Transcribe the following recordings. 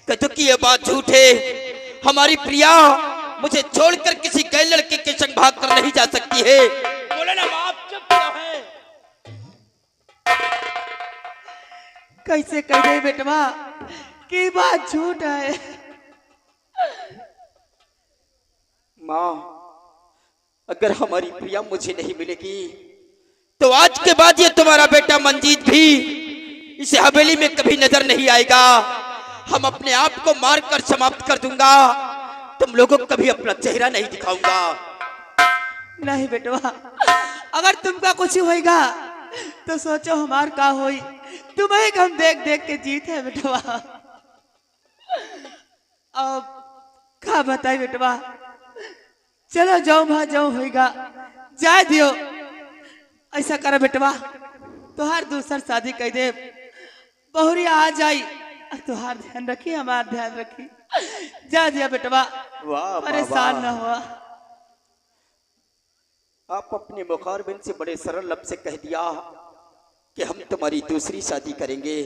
कहते कि ये बात झूठ है। हमारी प्रिया मुझे छोड़कर किसी गैर लड़के के संग भाग कर नहीं जा सकती है। बोले ना बाप, चुप क्यों है? कैसे कह दे बेटवा की बात झूठ है। माँ, अगर हमारी प्रिया मुझे नहीं मिलेगी तो आज के बाद ये तुम्हारा बेटा मंजीत भी इस हवेली में कभी नजर नहीं आएगा। हम अपने आप को मारकर समाप्त कर दूंगा। तुम लोगों को कभी अपना चेहरा नहीं दिखाऊंगा। नहीं बेटवा, अगर तुमका कुछ होएगा तो सोचो हमार का होई। तुम्हें हम देख देख के जीत है बेटवा। अब का बताई बेटवा, चलो जाओ वहां जाओ होएगा, जाए दियो। ऐसा करा बेटवा, तुहार दूसर शादी कह दे, बहुरिया आ जाई, तुहार ध्यान रखी, हमार ध्यान रखी। जा दिया बेटवा, परेशान न हुआ। आप अपने मुखारबिन से बड़े सरल लफ्ज़ से कह दिया कि हम तुम्हारी दूसरी शादी करेंगे।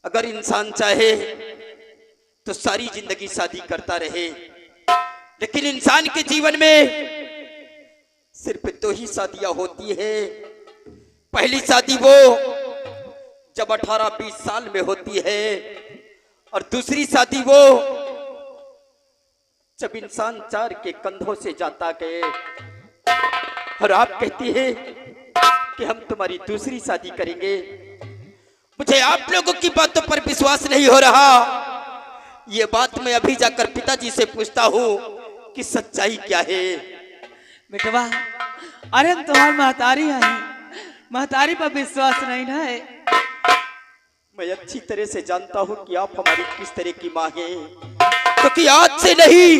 अगर इंसान चाहे तो सारी जिंदगी शादी करता रहे, लेकिन इंसान के जीवन में सिर्फ दो ही शादियां होती है। पहली शादी वो जब 18-20 साल में होती है, और दूसरी शादी वो जब इंसान चार के कंधों से जाता गए। और आप कहती है कि हम तुम्हारी दूसरी शादी करेंगे। मुझे आप लोगों की बातों पर विश्वास नहीं हो रहा। ये बात मैं अभी जाकर पिताजी से पूछता हूँ कि सच्चाई क्या है। बेटवा, अरे हम तुम्हारी महतारी है, महतारी पर विश्वास नहीं ना है। मैं अच्छी तरह से जानता हूँ कि आप हमारी किस तरह की माँ हैं, क्योंकि आज से नहीं,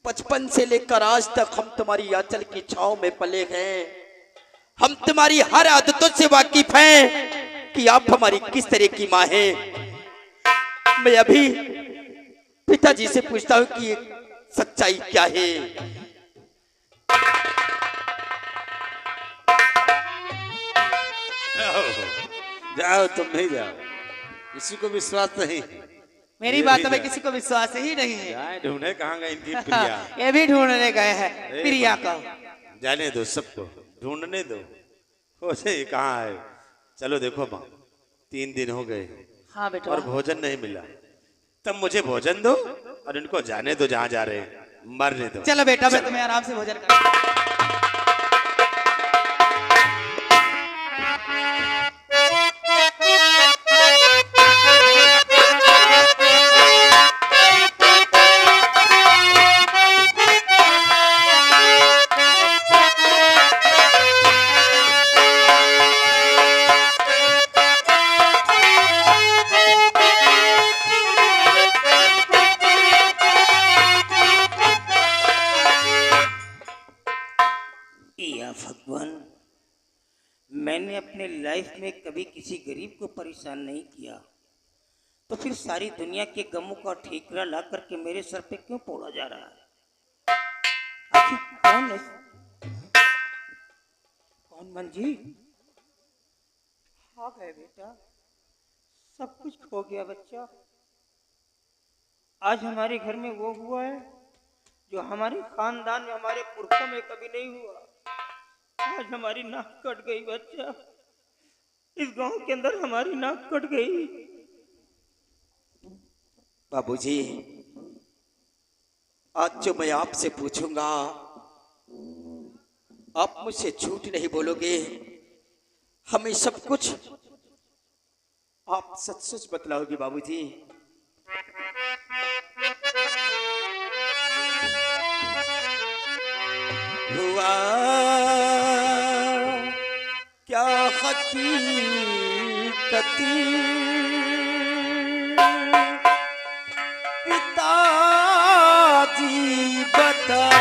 बचपन से लेकर आज तक हम तुम्हारी आंचल की छांव में पले हैं। हम तुम्हारी हर आदतों से वाकिफ हैं कि आप हमारी किस तरह की माँ हैं। मैं अभी पिताजी से पूछता हूँ कि सच्चाई क्या है। जाओ, तुम नहीं जाओ, किसी को विश्वास नहीं। मेरी बात में किसी को विश्वास ही नहीं है। जाए ढूंढे कहाँ गई इनकी प्रिया। ये भी ढूंढने गए हैं प्रिया को। जाने दो, सबको ढूंढने दो, हो जाए कहाँ है। चलो देखो माँ, 3 दिन हो गए हाँ बेटा, और भोजन नहीं मिला। तब मुझे भोजन दो और इनको जाने दो जहाँ जा रहे हैं, मरने दो। चलो बेटा, मैं तुम्हें आराम से भोजन कर। भगवान, मैंने अपने लाइफ में कभी किसी गरीब को परेशान नहीं किया, तो फिर सारी दुनिया के गमों का ठेकरा ला करके मेरे सर पे क्यों फोड़ा जा रहा है? आखिर कौन है? कौन? मंजीत आ गए बेटा, सब कुछ खो गया बच्चा। आज हमारे घर में वो हुआ है जो हमारे खानदान में, हमारे पुरखों में कभी नहीं हुआ। आज हमारी नाक कट गई बच्चा, इस गांव के अंदर हमारी नाक कट गई। बाबूजी, आज जो मैं आपसे पूछूंगा आप मुझसे झूठ नहीं बोलोगे। हमें सब कुछ आप सच सच बतलाओगे बाबूजी। हुआ क्या हकीकती पिताजी बताओ।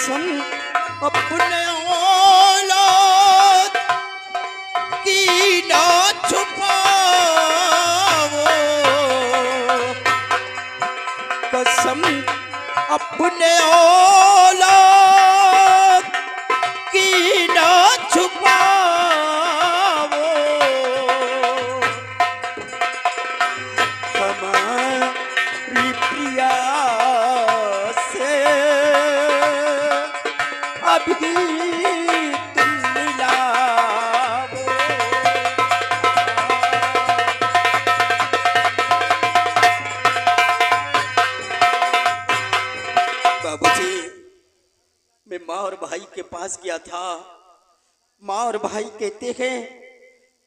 कसम अपने औलाद की ना छुपाओ, कसम अपने औलाद की ना छुपाओ, हमारी प्रिया से अभी तुम मिलाओ। बाबूजी, मैं माँ और भाई के पास गया था। माँ और भाई कहते हैं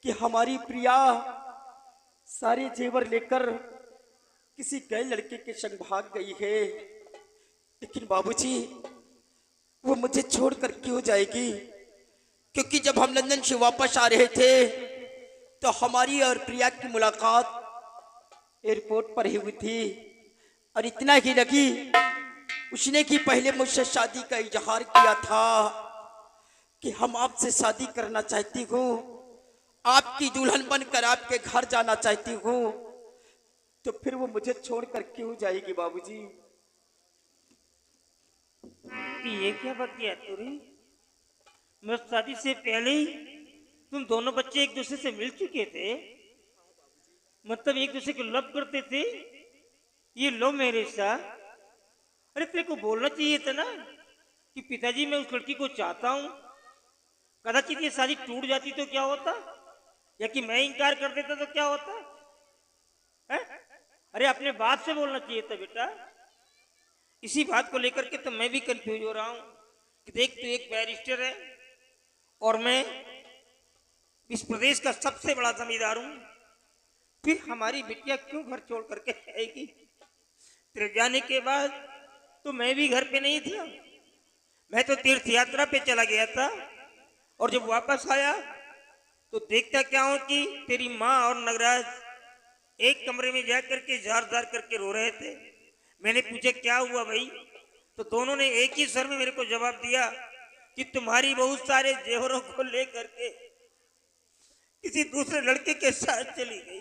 कि हमारी प्रिया सारे जेवर लेकर किसी गए लड़के के संग भाग गई है। लेकिन बाबूजी, वो मुझे छोड़कर क्यों जाएगी? क्योंकि जब हम लंदन से वापस आ रहे थे तो हमारी और प्रिया की मुलाकात एयरपोर्ट पर ही हुई थी। और इतना ही लगी, उसने कि पहले मुझसे शादी का इजहार किया था कि हम आपसे शादी करना चाहती हूँ, आपकी दुल्हन बनकर आपके घर जाना चाहती हूँ। तो फिर वो मुझे छोड़कर क्यों जाएगी बाबूजी? ये क्या बात किया तूने? मैं शादी से पहले ही तुम दोनों बच्चे एक दूसरे से मिल चुके थे, मतलब एक दूसरे को लव करते थे। ये लो मेरे साथ। अरे तेरे को बोलना चाहिए था ना कि पिताजी मैं उस लड़की को चाहता हूँ। कदाचित ये शादी टूट जाती तो क्या होता, या कि मैं इनकार कर देता तो क्या होता है? अरे अपने बाप से बोलना चाहिए था बेटा। इसी बात को लेकर के तो मैं भी कंफ्यूज हो रहा हूँ कि देख तू एक बैरिस्टर है और मैं इस प्रदेश का सबसे बड़ा जमींदार हूँ, फिर हमारी बिटिया क्यों घर छोड़ करके आएगी? तेरे जाने के बाद तो मैं भी घर पे नहीं था, मैं तो तीर्थ यात्रा पे चला गया था। और जब वापस आया तो देखता क्या हूं कि तेरी माँ और नगराज एक कमरे में जा करके जार जार करके रो रहे थे। मैंने पूछा क्या हुआ भाई? तो दोनों ने एक ही स्वर में मेरे को जवाब दिया कि तुम्हारी बहुत सारे जेवरों को लेकर के किसी दूसरे लड़के के साथ चली गई।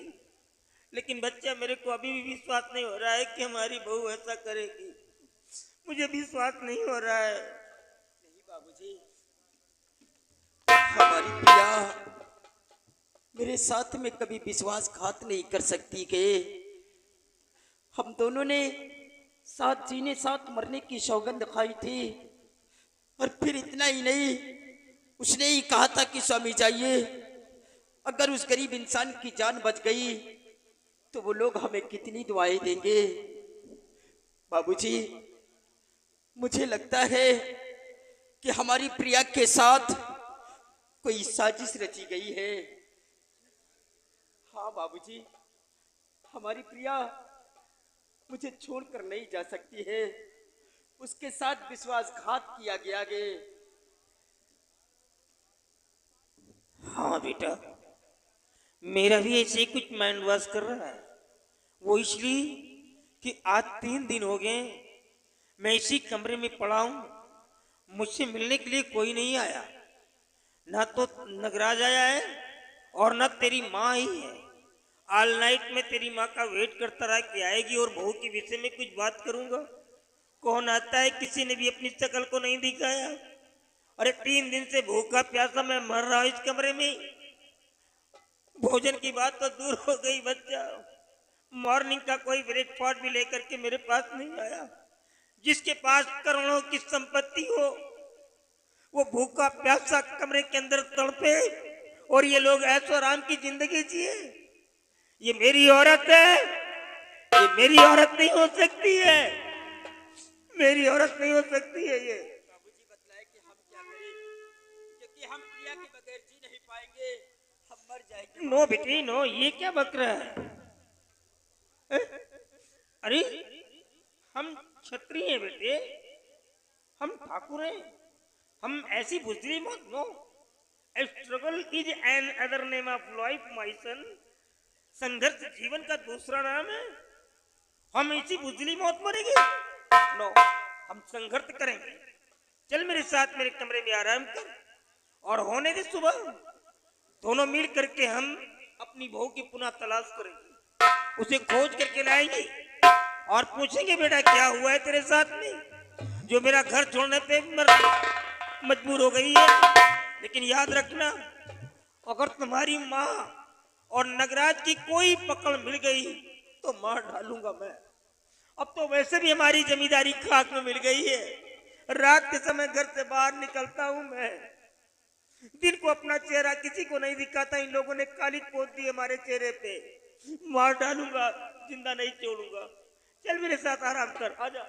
लेकिन बच्चा, मेरे को अभी भी विश्वास नहीं हो रहा है कि हमारी बहू ऐसा करेगी। मुझे विश्वास नहीं हो रहा है। नहीं बाबूजी, हमारी प्रिया मेरे साथ में कभी विश्वासघात नहीं कर सकती के। हम दोनों ने साथ जीने साथ मरने की सौगंध खाई थी। और फिर इतना ही नहीं, उसने ही कहा था कि स्वामी जाइए, अगर उस गरीब इंसान की जान बच गई तो वो लोग हमें कितनी दुआएं देंगे। बाबूजी, मुझे लगता है कि हमारी प्रिया के साथ कोई साजिश रची गई है। हाँ बाबूजी, हमारी प्रिया मुझे छोड़कर नहीं जा सकती है। उसके साथ विश्वासघात किया गया है। हाँ बेटा, मेरा भी ऐसे ही कुछ माइंड वॉश कर रहा है। वो इसलिए कि आज 3 दिन हो गए मैं इसी कमरे में पड़ा हूं, मुझसे मिलने के लिए कोई नहीं आया। ना तो नगराज आया है और ना तेरी माँ ही है। ऑल नाइट में तेरी माँ का वेट करता रहा कि आएगी और बहू के विषय में कुछ बात करूंगा। कौन आता है? किसी ने भी अपनी शक्ल को नहीं दिखाया। अरे 3 दिन से भूखा प्यासा मैं मर रहा हूं इस कमरे में। भोजन की बात तो दूर हो गई बच्चा, मॉर्निंग का कोई ब्रेकफास्ट भी लेकर के मेरे पास नहीं आया। जिसके पास करोड़ों की संपत्ति हो वो भूखा प्यासा कमरे के अंदर तड़पे और ये लोग ऐशो आराम की जिंदगी जिए। ये मेरी औरत है, ये मेरी औरत नहीं हो सकती है, मेरी औरत नहीं हो सकती है ये। बाबूजी बतलाए कि हम क्या करें, क्योंकि हम प्रिया के बगैर जी नहीं पाएंगे, हम मर जाएंगे। नो बेटी नो, ये क्या बक रहा है? अरे हम क्षत्रिय हैं बेटे, हम ठाकुर हैं, हम ऐसी बुजरी मत। No, struggle is another name of life my son. संघर्ष जीवन का दूसरा नाम है। हम इसी बुजली मौत मरेंगे? नो, हम संघर्ष करेंगे। चल मेरे साथ मेरे कमरे में आराम कर और होने दे सुबह। दोनों मिल करके हम अपनी बहू की पुनः तलाश करेंगे, उसे खोज करके लाएंगे और पूछेंगे बेटा क्या हुआ है तेरे साथ में, जो मेरा घर छोड़ने पे मजबूर हो गई है। लेकिन याद रखना, अगर तुम्हारी माँ और नगराज की कोई पकड़ मिल गई तो मार डालूंगा मैं। अब तो वैसे भी हमारी जमींदारी खाक में मिल गई है। रात के समय घर से बाहर निकलता हूं मैं, दिन को अपना चेहरा किसी को नहीं दिखाता। इन लोगों ने काली पोत दी हमारे चेहरे पे। मार डालूंगा, जिंदा नहीं छोड़ूंगा। चल मेरे साथ आराम कर, आजा।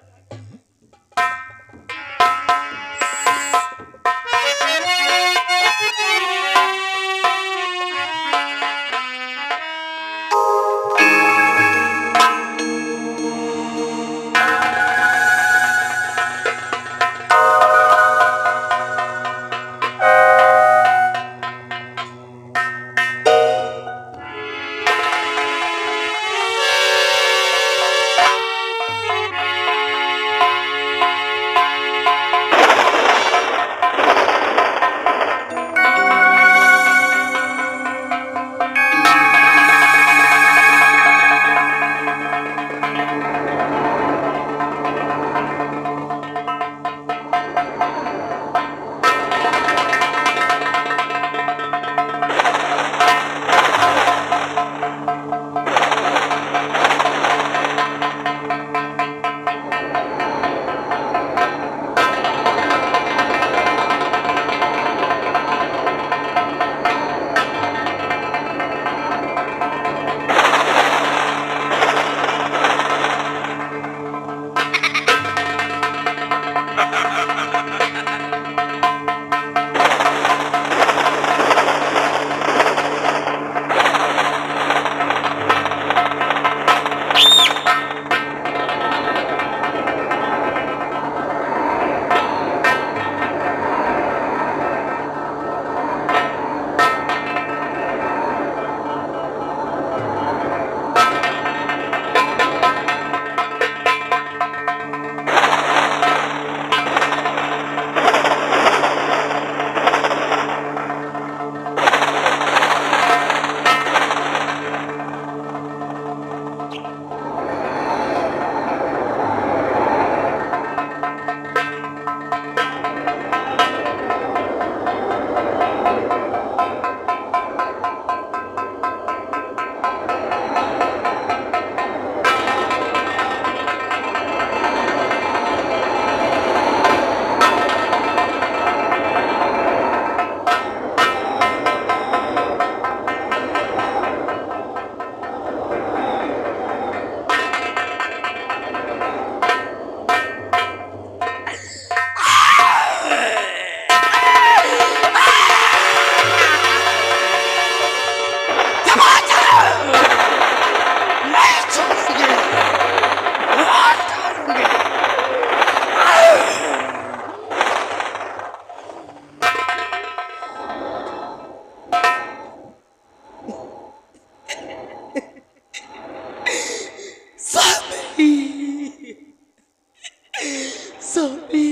सोनी,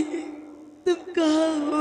तुम कहाँ हो?